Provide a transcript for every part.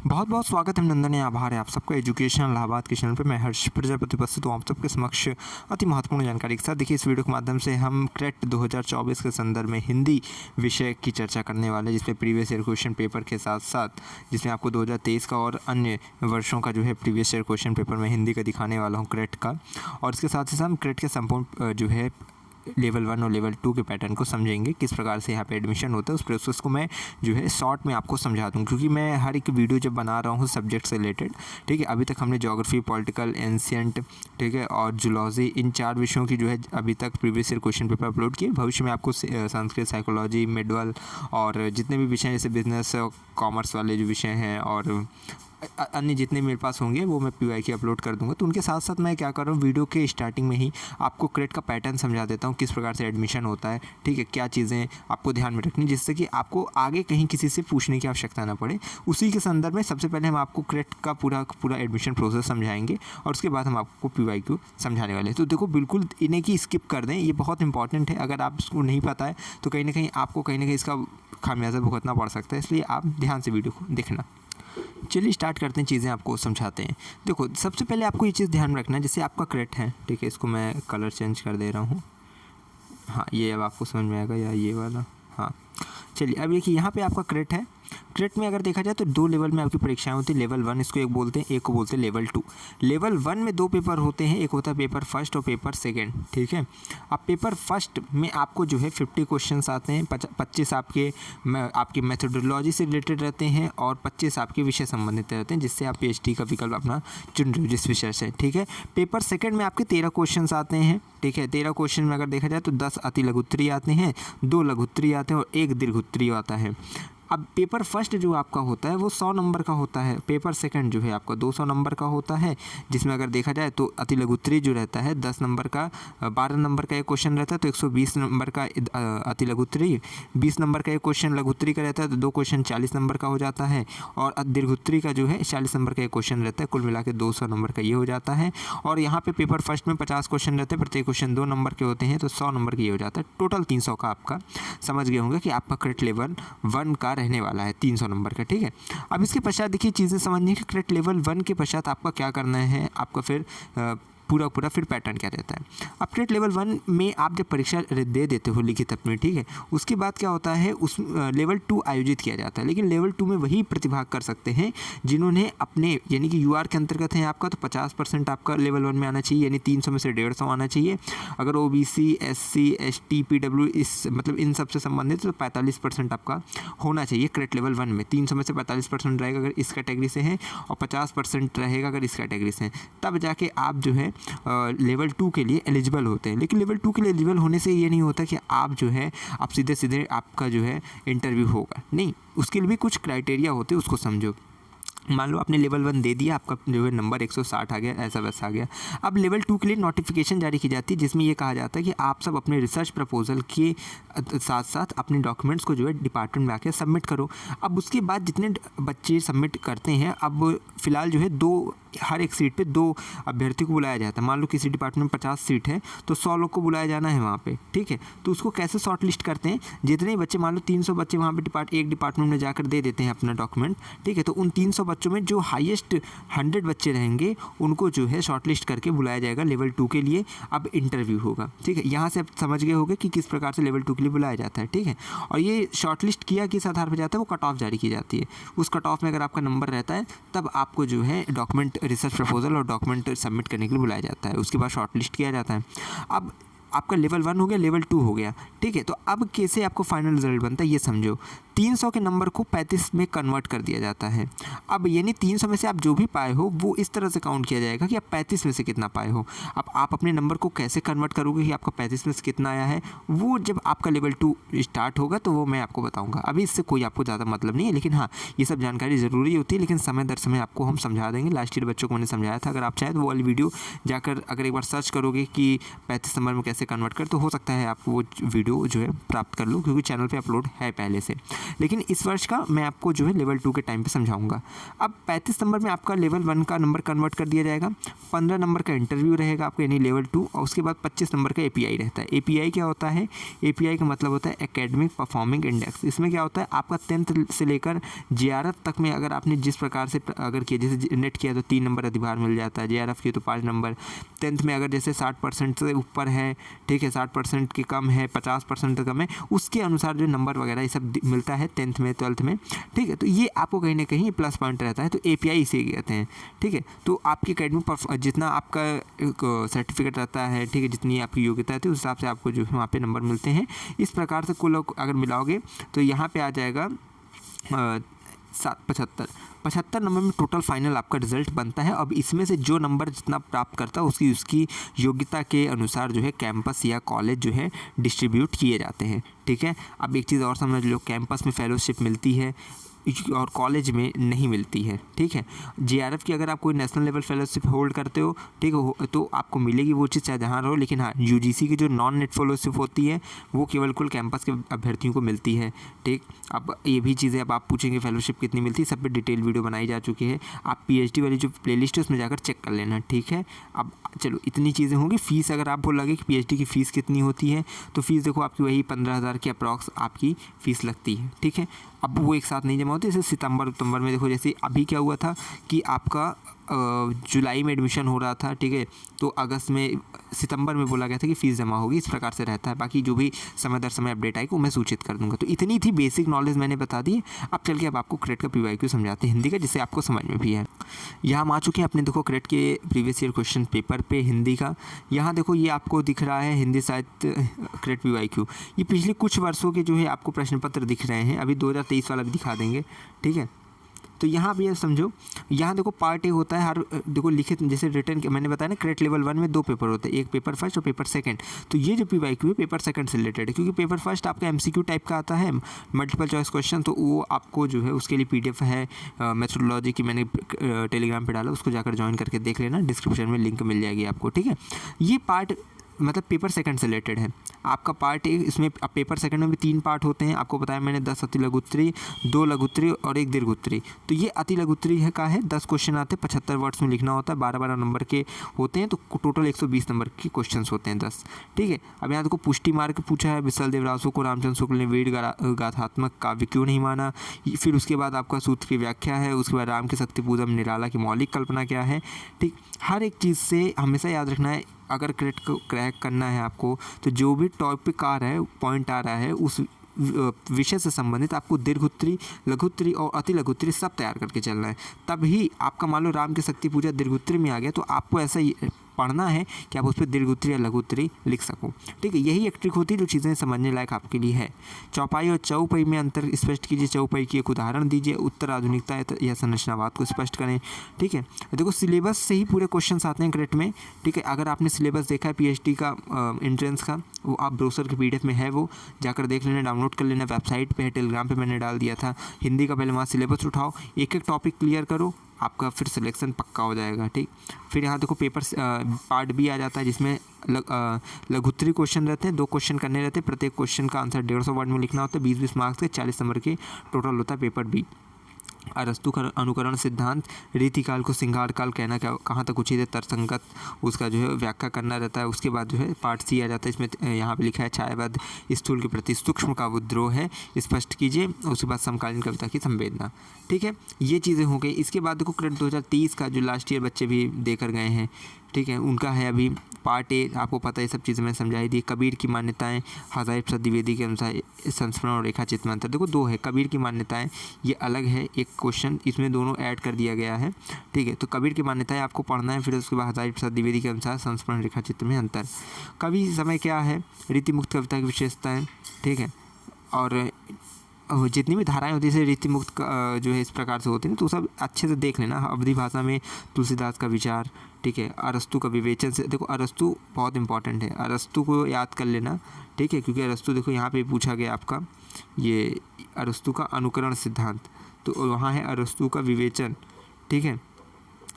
बहुत बहुत स्वागत है, नंदन आभार है आप सबका एजुकेशन इलाहाबाद के चैनल पे। मैं हर्ष प्रजापति उपस्थित हूँ आप सबके समक्ष अति महत्वपूर्ण जानकारी के साथ। देखिए, इस वीडियो के माध्यम से हम क्रेट 2024 के संदर्भ में हिंदी विषय की चर्चा करने वाले हैं, जिसमें प्रीवियस ईयर क्वेश्चन पेपर के साथ साथ जिसमें आपको 2023 का और अन्य वर्षों का जो है प्रीवियस ईयर क्वेश्चन पेपर में हिंदी का दिखाने वाला हूँ क्रेट का। और इसके साथ ही साथ हम क्रेट के संपूर्ण जो है लेवल 1 और लेवल 2 के पैटर्न को समझेंगे, किस प्रकार से यहाँ पे एडमिशन होता है उस प्रोसेस को मैं जो है शॉर्ट में आपको समझा दूँ, क्योंकि मैं हर एक वीडियो जब बना रहा हूँ सब्जेक्ट से रिलेटेड, ठीक है। अभी तक हमने ज्योग्राफी, पॉलिटिकल, एंशिएंट, ठीक है, और जूलॉजी, इन 4 विषयों की जो है अभी तक previous year question paper upload किए। भविष्य में आपको संस्कृत, साइकोलॉजी, मिडवल और जितने भी विषय जैसे बिजनेस, कॉमर्स वाले जो विषय हैं और अन्य जितने मेरे पास होंगे वो मैं पीवाई की अपलोड कर दूंगा। तो उनके साथ साथ मैं क्या कर रहा हूँ, वीडियो के स्टार्टिंग में ही आपको क्रेट का पैटर्न समझा देता हूँ, किस प्रकार से एडमिशन होता है, ठीक है, क्या चीज़ें आपको ध्यान में रखनी, जिससे कि आपको आगे कहीं किसी से पूछने की आवश्यकता ना पड़े। उसी के संदर्भ में सबसे पहले हम आपको क्रेट का पूरा एडमिशन प्रोसेस समझाएंगे और उसके बाद हम आपको पीवाई को समझाने वाले हैं। तो देखो, बिल्कुल इन्हें की स्किप कर दें, ये बहुत इंपॉर्टेंट है। अगर आप इसको नहीं पता है तो कहीं ना कहीं आपको कहीं ना कहीं इसका खामियाजा भुगतना पड़ सकता है, इसलिए आप ध्यान से वीडियो को देखना। चलिए स्टार्ट करते हैं, चीज़ें आपको समझाते हैं। देखो, सबसे पहले आपको ये चीज़ ध्यान में रखना है, जैसे आपका क्रेट है, ठीक है, इसको मैं कलर चेंज कर दे रहा हूँ। हाँ, ये अब आपको समझ में आएगा, या ये वाला। हाँ, चलिए अब देखिए, यहाँ पे आपका क्रेट है। क्रेट में अगर देखा जाए तो 2 लेवल में आपकी परीक्षाएं होती है। लेवल 1 इसको एक बोलते हैं, एक को बोलते हैं लेवल 2। लेवल 1 में 2 पेपर होते हैं, एक होता है पेपर फर्स्ट और पेपर सेकंड, ठीक है। अब पेपर फर्स्ट में आपको जो है 50 क्वेश्चंस आते हैं, 25 आपके मेथोडोलॉजी से रिलेटेड रहते हैं और 25 आपके विषय संबंधित रहते हैं, जिससे आप PhD का विकल्प अपना चुन रहे हो जिस विषय से, ठीक है। पेपर सेकेंड में आपके 13 क्वेश्चन आते हैं, ठीक है। 13 क्वेश्चन में अगर देखा जाए तो 10 अति लघु उत्तरीय आते हैं, 2 लघु उत्तरीय आते हैं और 1 दीर्घ उत्तरीय आता है। अब पेपर फर्स्ट जो आपका होता है वो 100 नंबर का होता है। पेपर सेकंड जो है आपका 200 नंबर का होता है, जिसमें अगर देखा जाए तो अति लघु उत्तरीय जो रहता है 10 नंबर का, 12 नंबर का एक क्वेश्चन रहता है तो 120 नंबर का अति लघु उत्तरीय, 20 नंबर का एक क्वेश्चन लघु उत्तरीय का रहता है तो 2 क्वेश्चन 40 नंबर का हो जाता है, और दीर्घ उत्तरीय का जो है 40 नंबर का एक क्वेश्चन रहता है। कुल मिला के 200 नंबर का ये हो जाता है। और यहाँ पे पेपर फर्स्ट में 50 क्वेश्चन रहते हैं, प्रत्येक क्वेश्चन 2 नंबर के होते हैं, तो 100 नंबर का ये हो जाता है। टोटल 300 का आपका समझ गए होंगे कि आपका क्रेट लेवल 1 का रहने वाला है, 300 नंबर का, ठीक है। अब इसके पश्चात देखिए, चीज़ें समझनी कि क्रेट लेवल 1 के पश्चात आपका क्या करना है, आपका फिर पूरा फिर पैटर्न क्या रहता है। अब क्रेट लेवल 1 में आप जब परीक्षा दे देते हो लिखित अपनी, ठीक है, उसके बाद क्या होता है, उस लेवल 2 आयोजित किया जाता है। लेकिन लेवल 2 में वही प्रतिभाग कर सकते हैं जिन्होंने अपने, यानी कि UR के अंतर्गत है आपका, तो 50% आपका लेवल 1 में आना चाहिए, यानी 300 में से 150 आना चाहिए। अगर OBC, SC, ST, PW इस मतलब इन सब से संबंधित तो 45% आपका होना चाहिए क्रेट लेवल 1 में। 300 में से 45% रहेगा अगर इस कैटेगरी से हैं और 50% रहेगा अगर इस कैटेगरी से हैं, तब जाके आप जो है लेवल 2 के लिए एलिजिबल होते हैं। लेकिन लेवल 2 के लिए एलिजिबल होने से ये नहीं होता कि आप जो है आप सीधे आपका जो है इंटरव्यू होगा, नहीं, उसके लिए भी कुछ क्राइटेरिया होते हैं, उसको समझो। मान लो आपने लेवल 1 दे दिया, आपका जो है नंबर 160 आ गया, ऐसा वैसा आ गया। अब लेवल 2 के लिए नोटिफिकेशन जारी की जाती है, जिसमें ये कहा जाता है कि आप सब अपने रिसर्च प्रपोजल के साथ साथ अपने डॉक्यूमेंट्स को जो है डिपार्टमेंट में आके सबमिट करो। अब उसके बाद जितने बच्चे सबमिट करते हैं, अब फिलहाल जो है हर एक सीट पे 2 अभ्यर्थी को बुलाया जाता है। मान लो किसी डिपार्टमेंट में 50 सीट है तो 100 लोग को बुलाया जाना है वहाँ पे, ठीक है। तो उसको कैसे शॉर्ट लिस्ट करते हैं, जितने बच्चे, मान लो 300 बच्चे वहाँ पे एक डिपार्टमेंट में जाकर दे देते हैं अपना डॉक्यूमेंट, ठीक है, तो उन 300 बच्चों में जो हाईएस्ट 100 बच्चे रहेंगे उनको जो है शॉर्ट लिस्ट करके बुलाया जाएगा लेवल 2 के लिए। अब इंटरव्यू होगा, ठीक है। यहाँ से आप समझ गए होंगे कि किस प्रकार से लेवल 2 के लिए बुलाया जाता है, ठीक है। और ये शॉर्ट लिस्ट किया किस आधार पर जाता है, वो कट ऑफ जारी की जाती है। उस कट ऑफ में अगर आपका नंबर रहता है तब आपको जो है डॉक्यूमेंट, रिसर्च प्रपोजल और डॉक्यूमेंट सबमिट करने के लिए बुलाया जाता है। उसके बाद शॉर्ट लिस्ट किया जाता है। अब आपका लेवल 1 हो गया, लेवल 2 हो गया, ठीक है। तो अब कैसे आपको फाइनल रिजल्ट बनता है ये समझो। 300 के नंबर को 35 में कन्वर्ट कर दिया जाता है। अब यानी 300 में से आप जो भी पाए हो वो इस तरह से काउंट किया जाएगा कि आप 35 में से कितना पाए हो। अब आप अपने नंबर को कैसे कन्वर्ट करोगे कि आपका 35 में से कितना आया है, वो जब आपका लेवल 2 स्टार्ट होगा तो वो मैं आपको बताऊंगा। अभी इससे कोई आपको ज़्यादा मतलब नहीं है, लेकिन हाँ, ये सब जानकारी ज़रूरी होती है, लेकिन समय दर समय आपको हम समझा देंगे। लास्ट ईयर बच्चों को मैंने समझाया था, अगर आप चाहें तो वो वाली वीडियो जाकर अगर एक बार सर्च करोगे कि 35 नंबर में कैसे कन्वर्ट कर, तो हो सकता है आप वो वीडियो जो है प्राप्त कर लो, क्योंकि चैनल पर अपलोड है पहले से। लेकिन इस वर्ष का मैं आपको जो है लेवल 2 के टाइम पे समझाऊंगा। अब 35 नंबर में आपका लेवल 1 का नंबर कन्वर्ट कर दिया जाएगा, 15 नंबर का इंटरव्यू रहेगा आपका यानी लेवल 2, और उसके बाद 25 नंबर का एपीआई रहता है। एपीआई क्या होता है? एपीआई का मतलब होता है एकेडमिक परफॉर्मिंग इंडेक्स। इसमें क्या होता है, आपका 10th से लेकर जेआरएफ तक में अगर आपने जिस प्रकार से अगर किया, जैसे नेट किया तो 3 नंबर अधिभार मिल जाता है, जेआरएफ किया तो 5 नंबर, 10th में अगर जैसे 60% से ऊपर है, ठीक है, 60% के कम है, 50% से कम है, उसके अनुसार जो नंबर वगैरह ये सब मिलता है 10th में 12th में, ठीक है। तो ये आपको कहीं ना कहीं प्लस पॉइंट रहता है, तो एपीआई इसे कहते हैं, ठीक है। तो आपकी एकेडमिक जितना आपका सर्टिफिकेट रहता है, ठीक है, जितनी आपकी योग्यता है उस हिसाब से आपको जो है वहाँ पे नंबर मिलते हैं। इस प्रकार से कुल अगर मिलाओगे तो यहाँ पे आ जाएगा 75 नंबर में टोटल फाइनल आपका रिजल्ट बनता है। अब इसमें से जो नंबर जितना प्राप्त करता है उसकी योग्यता के अनुसार जो है कैंपस या कॉलेज जो है डिस्ट्रीब्यूट किए जाते हैं, ठीक है। अब एक चीज़ और समझ लो, कैंपस में फेलोशिप मिलती है और कॉलेज में नहीं मिलती है, ठीक है। जेआरएफ की अगर आप कोई नेशनल लेवल फेलोशिप होल्ड करते हो, ठीक है, तो आपको मिलेगी वो चीज़ चाहे जहाँ रहो, लेकिन हाँ यूजीसी की जो नॉन नेट फेलोशिप होती है वो केवल कैंपस के अभ्यर्थियों को मिलती है, ठीक। अब ये भी चीज़ें अब आप पूछेंगे फेलोशिप कितनी मिलती है, सब पे डिटेल वीडियो बनाई जा चुकी है, आप पीएचडी वाली जो प्लेलिस्ट है उसमें जाकर चेक कर लेना, ठीक है। अब चलो इतनी चीज़ें होंगी। फीस अगर आपको लगे कि पीएचडी की फ़ीस कितनी होती है, तो फीस देखो आपकी वही 15,000 की अप्रॉक्स आपकी फ़ीस लगती है, ठीक है। अब वो एक साथ नहीं जमा होती, जैसे सितंबर में देखो, जैसे अभी क्या हुआ था कि आपका जुलाई में एडमिशन हो रहा था, ठीक है, तो अगस्त में सितंबर में बोला गया था कि फ़ीस जमा होगी, इस प्रकार से रहता है। बाकी जो भी समय दर समय अपडेट आएगी वो मैं सूचित कर दूंगा। तो इतनी थी बेसिक नॉलेज मैंने बता दी। अब चल के अब आपको क्रेट का पीवाईक्यू समझाते हैं हिंदी का, जिससे आपको समझ में भी है। यहाँ हम आ चुके हैं अपने देखो क्रेट के प्रीवियस ईयर क्वेश्चन पेपर पे हिंदी का। यहाँ देखो ये आपको दिख रहा है हिंदी साहित्य क्रेट पीवाईक्यू, ये पिछले कुछ वर्षों के जो है आपको प्रश्न पत्र दिख रहे हैं, अभी 2023 वाला भी दिखा देंगे, ठीक है। तो यहाँ भी ये समझो, यहाँ देखो पार्ट ए होता है, हर देखो लिखित जैसे रिटर्न के मैंने बताया ना, क्रेट लेवल 1 में 2 पेपर होते हैं, एक पेपर फर्स्ट और पेपर सेकंड। तो ये जो पीवाईक्यू है पेपर सेकंड से रिलेटेड है, क्योंकि पेपर फर्स्ट आपका एमसीक्यू टाइप का आता है, मल्टीपल चॉइस क्वेश्चन, तो वो आपको जो है उसके लिए पीडीएफ है मेथोडोलॉजी की, मैंने टेलीग्राम पर डाला, उसको जाकर ज्वाइन करके देख लेना, डिस्क्रिप्शन में लिंक मिल जाएगी आपको, ठीक है। ये पार्ट मतलब पेपर सेकंड से रिलेटेड है। आपका पार्ट एक, इसमें पेपर सेकंड में भी 3 पार्ट होते हैं, आपको बताया मैंने 10 अति लघु उत्तरी, 2 लघु उत्तरी और 1 दीर्घ उत्तरी। तो ये अति लघु उत्तरी है का है 10 क्वेश्चन आते हैं, 75 वर्ड्स में लिखना होता है, 12-12 नंबर के होते हैं, तो टोटल 120 नंबर के क्वेश्चन होते हैं 10, ठीक है। अब यहाँ देखो पुष्टि मार्ग पूछा है, विशाल देवरासु को रामचंद्र शुक्ल ने वेद गाथात्मक काव्य क्यों नहीं माना। फिर उसके बाद आपका सूत्र की व्याख्या है, उसके बाद राम की शक्ति पूजा में निराला की मौलिक कल्पना क्या है, ठीक। हर एक चीज़ से हमेशा याद रखना है, अगर क्रेट को क्रैक करना है आपको, तो जो भी टॉपिक आ रहा है, पॉइंट आ रहा है, उस विषय से संबंधित आपको दीर्घोत्तरी, लघुत्तरी और अति लघुत्तरी सब तैयार करके चलना है। तभी आपका मान लो राम की शक्ति पूजा दीर्घोत्तरी में आ गया, तो आपको ऐसा ही पढ़ना है कि आप उस पर दीर्घोत्तरी या लघुत्तरी लिख सको, ठीक है। यही एक ट्रिक होती है जो चीज़ें समझने लायक आपके लिए है। चौपाई और चौपाई में अंतर स्पष्ट कीजिए, चौपाई की एक उदाहरण दीजिए, उत्तर आधुनिकता या संरचनावाद को स्पष्ट करें, ठीक है। देखो सिलेबस से ही पूरे क्वेश्चन आते हैं क्रेट में, ठीक है। अगर आपने सिलेबस देखा है पीएचडी का एंट्रेंस का, वो आप ब्राउज़र के पीडीएफ में है, वो जाकर देख लेना, डाउनलोड कर लेना, वेबसाइट पे है, टेलीग्राम पे मैंने डाल दिया था। हिंदी का पहले वहाँ सिलेबस उठाओ, एक एक टॉपिक क्लियर करो, आपका फिर सिलेक्शन पक्का हो जाएगा, ठीक। फिर यहाँ देखो पेपर पार्ट भी आ जाता है, जिसमें लघुत्तरी क्वेश्चन रहते हैं, 2 क्वेश्चन करने रहते हैं, प्रत्येक क्वेश्चन का आंसर 150 वर्ड में लिखना होता है, 20-20 मार्क्स के 40 नंबर के टोटल होता है पेपर बी। अरस्तु का अनुकरण सिद्धांत, रीतिकाल को सिंगार काल कहना कहाँ तक उचित है, तर्कसंगत, उसका जो है व्याख्या करना रहता है। उसके बाद जो है पार्ट सी आ जाता है, इसमें यहाँ पे लिखा है छायाबद्ध स्थूल के प्रति सूक्ष्म का विद्रोह है, स्पष्ट कीजिए। उसके बाद समकालीन कविता की संवेदना, ठीक है। ये चीज़ें हो गई। इसके बाद देखो क्रेट 2030 का जो लास्ट ईयर बच्चे भी देकर गए हैं, ठीक है, उनका है अभी पार्ट ए, आपको पता है सब चीज़ें मैंने समझाई दी। कबीर की मान्यताएं, हज़ारी प्रसाद द्विवेदी के अनुसार संस्मरण और रेखा चित्र में अंतर, देखो 2 है। कबीर की मान्यताएं ये अलग है, एक क्वेश्चन इसमें दोनों ऐड कर दिया गया है, ठीक है। तो कबीर की मान्यताएं आपको पढ़ना है, फिर उसके बाद हज़ारी प्रसाद द्विवेदी के अनुसार संस्मरण रेखा चित्र में अंतर। कवि समय क्या है, रीति मुक्त कविता की विशेषताएँ, ठीक है। और जितनी भी धाराएं होती है जैसे रीति मुक्त जो है इस प्रकार से होती है, तो सब अच्छे से देख लेना। अवधि भाषा में तुलसीदास का विचार, ठीक है। अरस्तु का विवेचन से, देखो अरस्तु बहुत इंपॉर्टेंट है, अरस्तु को याद कर लेना, ठीक है, क्योंकि अरस्तु देखो यहाँ पे पूछा गया आपका ये अरस्तु का अनुकरण सिद्धांत, तो वहाँ है अरस्तु का विवेचन, ठीक है।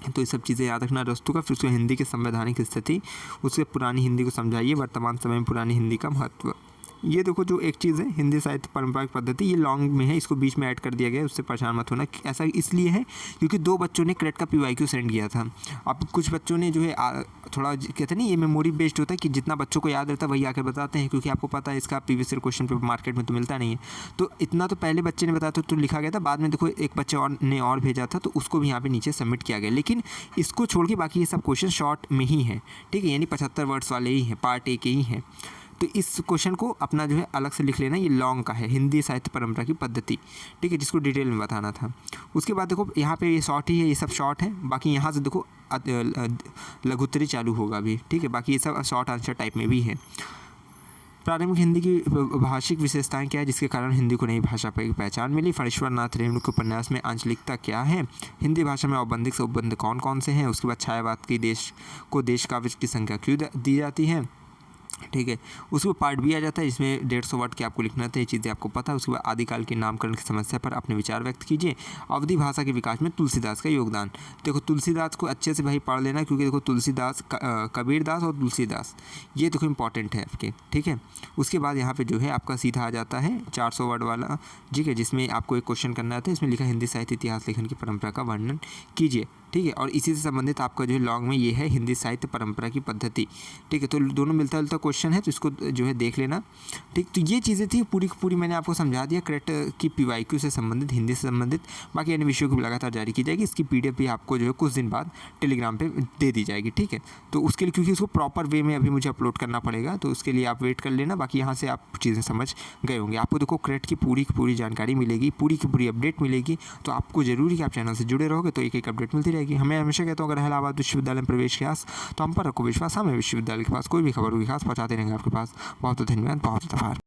तो ये सब चीज़ें याद रखना अरस्तु का। फिर उसको हिंदी की संवैधानिक स्थिति, उसके पुरानी हिंदी को समझाइए, वर्तमान समय में पुरानी हिंदी का महत्व, ये देखो जो एक चीज़ है हिंदी साहित्य परंपरा की पद्धति, ये लॉन्ग में है, इसको बीच में ऐड कर दिया गया है, उससे परेशान मत होना। ऐसा इसलिए है क्योंकि 2 बच्चों ने क्रेट का PYQ सेंड किया था। अब कुछ बच्चों ने जो है थोड़ा कहते नहीं, ये मेमोरी बेस्ड होता है कि जितना बच्चों को याद रहता है वही आकर बताते हैं, क्योंकि आपको पता है इसका previous year question paper market में तो मिलता नहीं है। तो इतना तो पहले बच्चे ने बताया तो लिखा गया था, बाद में देखो एक बच्चे ने और भेजा था तो उसको भी यहाँ पे नीचे सबमिट किया गया। लेकिन इसको छोड़ के बाकी ये सब क्वेश्चन शॉर्ट में ही है, ठीक है, यानी 75 वर्ड्स वाले ही हैं, पार्ट ए के ही हैं। तो इस क्वेश्चन को अपना जो है अलग से लिख लेना, ये लॉन्ग का है, हिंदी साहित्य परंपरा की पद्धति, ठीक है, जिसको डिटेल में बताना था। उसके बाद देखो यहाँ पे ये शॉर्ट ही है, ये सब शॉर्ट है। बाकी यहाँ से देखो लघुत्तरी चालू होगा भी, ठीक है, बाकी ये सब शॉर्ट आंसर टाइप में भी है। प्रारंभिक हिंदी की भाषिक विशेषताएं क्या है जिसके कारण हिंदी को नई भाषा की पहचान मिली। फणीश्वर नाथ रेणु के उपन्यास में आंचलिकता क्या है। हिंदी भाषा में औबंधिक से उपबंध कौन कौन से हैं। उसके बाद छायावाद की देश काव्य की संख्या क्यों दी जाती है, ठीक है। उसके बाद पार्ट बी आ जाता है, इसमें 150 वर्ड के आपको लिखना था, ये चीज़ें आपको पता है। उसके बाद आदिकाल के नामकरण की समस्या पर अपने विचार व्यक्त कीजिए। अवधी भाषा के विकास में तुलसीदास का योगदान। देखो तुलसीदास को अच्छे से भाई पढ़ लेना, क्योंकि देखो तुलसीदास कबीरदास और तुलसीदास ये देखो इंपॉर्टेंट है आपके, ठीक है। उसके बाद यहाँ पे जो है आपका सीधा आ जाता है 400 वर्ड वाला, ठीक है, जिसमें आपको एक क्वेश्चन करना था। इसमें लिखा हिंदी साहित्य इतिहास लेखन की परंपरा का वर्णन कीजिए, ठीक है। और इसी से संबंधित आपका जो है लॉन्ग में ये है हिंदी साहित्य परंपरा की पद्धति, ठीक है। तो दोनों मिलता जुलता क्वेश्चन है, तो इसको जो है देख लेना, ठीक। तो ये चीज़ें थी पूरी की पूरी मैंने आपको समझा दिया क्रेट की PYQ से संबंधित, हिंदी से संबंधित। बाकी अन्य विषयों की भी लगातार जारी की जाएगी। इसकी PDF भी आपको जो है कुछ दिन बाद टेलीग्राम पे दे दी जाएगी, ठीक है। तो उसके लिए क्योंकि उसको प्रॉपर वे में अभी मुझे अपलोड करना पड़ेगा, तो उसके लिए आप वेट कर लेना। बाकी यहाँ से आप चीज़ें समझ गए होंगे। आपको देखो क्रेट की पूरी जानकारी मिलेगी, पूरी की पूरी अपडेट मिलेगी। तो आपको जरूरी कि आप चैनल से जुड़े रहोगे तो एक अपडेट मिलती रहेगी। हमें हमेशा कहता हूँ अगर इलाहाबाद विश्वविद्यालय में प्रवेश के आस तो हम पर रखो विश्वास, हमें विश्वविद्यालय के पास कोई भी खबर होगी खास पहुँचाते रहेंगे आपके पास। बहुत धन्यवाद, बहुत आभार।